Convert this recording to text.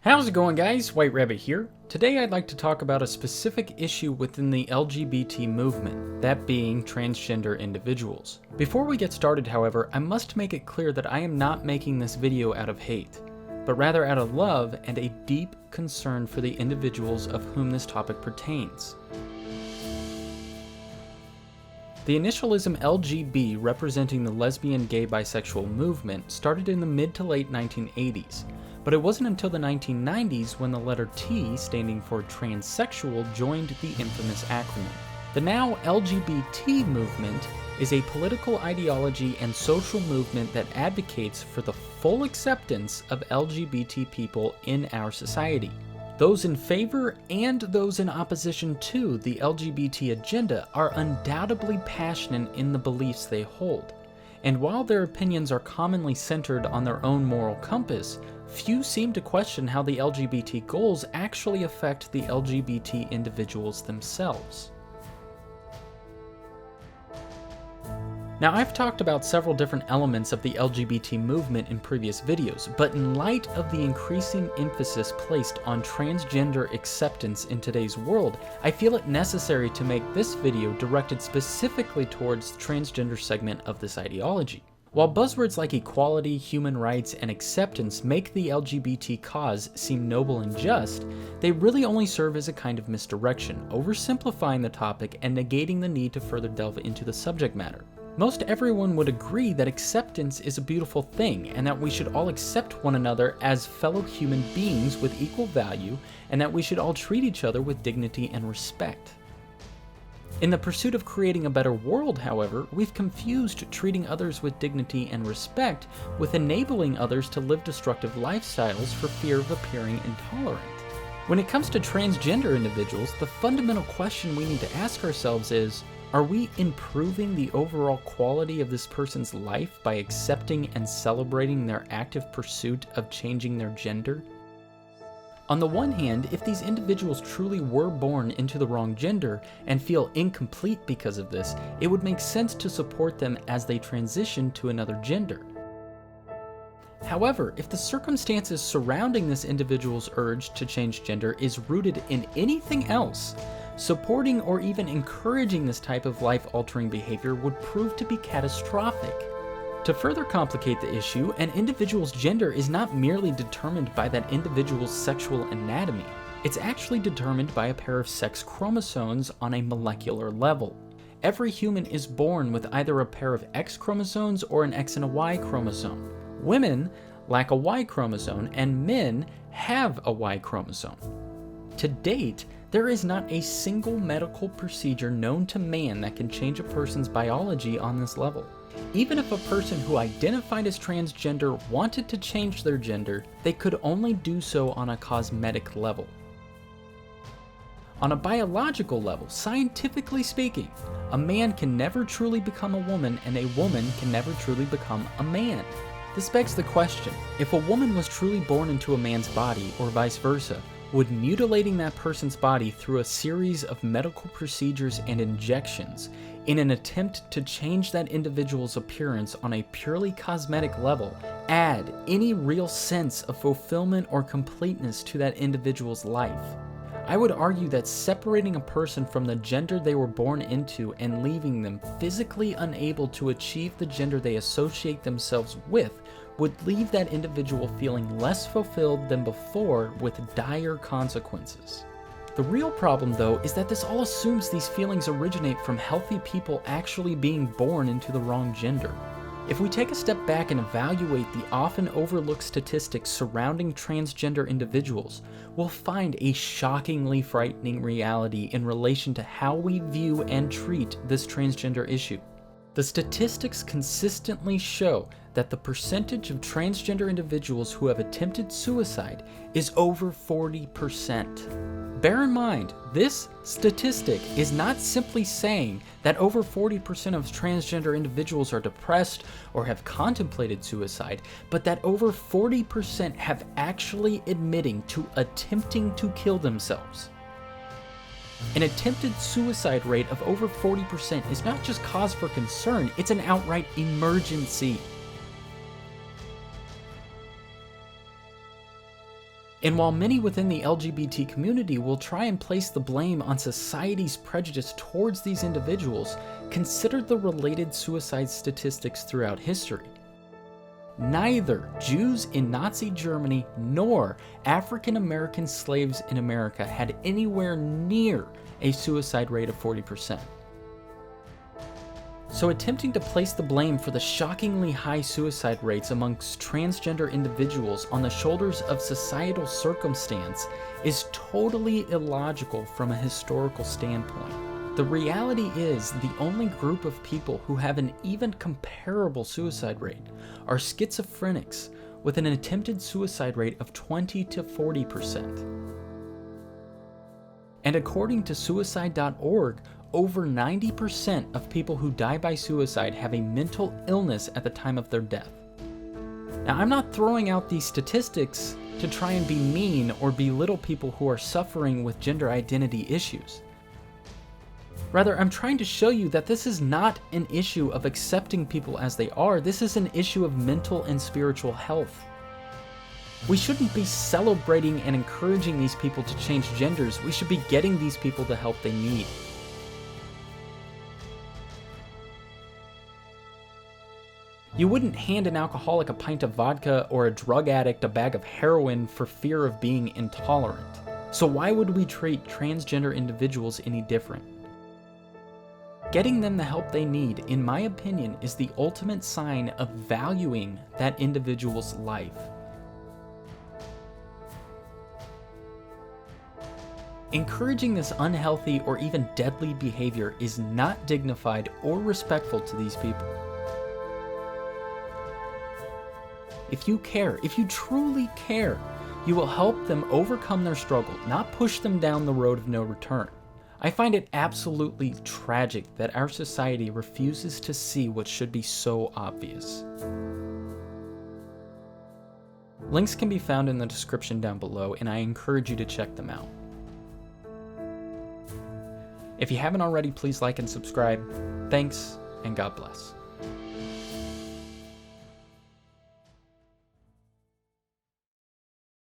How's it going, guys? White Rabbit here. Today I'd like to talk about a specific issue within the LGBT movement, that being transgender individuals. Before we get started, however, I must make it clear that I am not making this video out of hate, but rather out of love and a deep concern for the individuals of whom this topic pertains. The initialism LGB, representing the lesbian, gay, bisexual movement, started in the mid to late 1980s. But it wasn't until the 1990s when the letter T, standing for transsexual, joined the infamous acronym. The now LGBT movement is a political ideology and social movement that advocates for the full acceptance of LGBT people in our society. Those in favor and those in opposition to the LGBT agenda are undoubtedly passionate in the beliefs they hold. And while their opinions are commonly centered on their own moral compass, few seem to question how the LGBT goals actually affect the LGBT individuals themselves. Now, I've talked about several different elements of the LGBT movement in previous videos, but in light of the increasing emphasis placed on transgender acceptance in today's world, I feel it necessary to make this video directed specifically towards the transgender segment of this ideology. While buzzwords like equality, human rights, and acceptance make the LGBT cause seem noble and just, they really only serve as a kind of misdirection, oversimplifying the topic and negating the need to further delve into the subject matter. Most everyone would agree that acceptance is a beautiful thing and that we should all accept one another as fellow human beings with equal value and that we should all treat each other with dignity and respect. In the pursuit of creating a better world, however, we've confused treating others with dignity and respect with enabling others to live destructive lifestyles for fear of appearing intolerant. When it comes to transgender individuals, the fundamental question we need to ask ourselves is, are we improving the overall quality of this person's life by accepting and celebrating their active pursuit of changing their gender? On the one hand, if these individuals truly were born into the wrong gender and feel incomplete because of this, it would make sense to support them as they transition to another gender. However, if the circumstances surrounding this individual's urge to change gender is rooted in anything else, supporting or even encouraging this type of life-altering behavior would prove to be catastrophic. To further complicate the issue, an individual's gender is not merely determined by that individual's sexual anatomy. It's actually determined by a pair of sex chromosomes on a molecular level. Every human is born with either a pair of X chromosomes or an X and a Y chromosome. Women lack a Y chromosome and men have a Y chromosome. To date, there is not a single medical procedure known to man that can change a person's biology on this level. Even if a person who identified as transgender wanted to change their gender, they could only do so on a cosmetic level. On a biological level, scientifically speaking, a man can never truly become a woman and a woman can never truly become a man. This begs the question, if a woman was truly born into a man's body or vice versa, would mutilating that person's body through a series of medical procedures and injections in an attempt to change that individual's appearance on a purely cosmetic level add any real sense of fulfillment or completeness to that individual's life? I would argue that separating a person from the gender they were born into and leaving them physically unable to achieve the gender they associate themselves with would leave that individual feeling less fulfilled than before with dire consequences. The real problem, though, is that this all assumes these feelings originate from healthy people actually being born into the wrong gender. If we take a step back and evaluate the often overlooked statistics surrounding transgender individuals, we'll find a shockingly frightening reality in relation to how we view and treat this transgender issue. The statistics consistently show that the percentage of transgender individuals who have attempted suicide is over 40%. Bear in mind, this statistic is not simply saying that over 40% of transgender individuals are depressed or have contemplated suicide, but that over 40% have actually admitting to attempting to kill themselves. An attempted suicide rate of over 40% is not just cause for concern, it's an outright emergency. And while many within the LGBT community will try and place the blame on society's prejudice towards these individuals, consider the related suicide statistics throughout history. Neither Jews in Nazi Germany nor African American slaves in America had anywhere near a suicide rate of 40%. So attempting to place the blame for the shockingly high suicide rates amongst transgender individuals on the shoulders of societal circumstance is totally illogical from a historical standpoint. The reality is the only group of people who have an even comparable suicide rate are schizophrenics with an attempted suicide rate of 20 to 40%. And according to suicide.org, over 90% of people who die by suicide have a mental illness at the time of their death. Now, I'm not throwing out these statistics to try and be mean or belittle people who are suffering with gender identity issues. Rather, I'm trying to show you that this is not an issue of accepting people as they are. This is an issue of mental and spiritual health. We shouldn't be celebrating and encouraging these people to change genders. We should be getting these people the help they need. You wouldn't hand an alcoholic a pint of vodka or a drug addict a bag of heroin for fear of being intolerant. So why would we treat transgender individuals any different? Getting them the help they need, in my opinion, is the ultimate sign of valuing that individual's life. Encouraging this unhealthy or even deadly behavior is not dignified or respectful to these people. If you care, if you truly care, you will help them overcome their struggle, not push them down the road of no return. I find it absolutely tragic that our society refuses to see what should be so obvious. Links can be found in the description down below, and I encourage you to check them out. If you haven't already, please like and subscribe. Thanks, and God bless.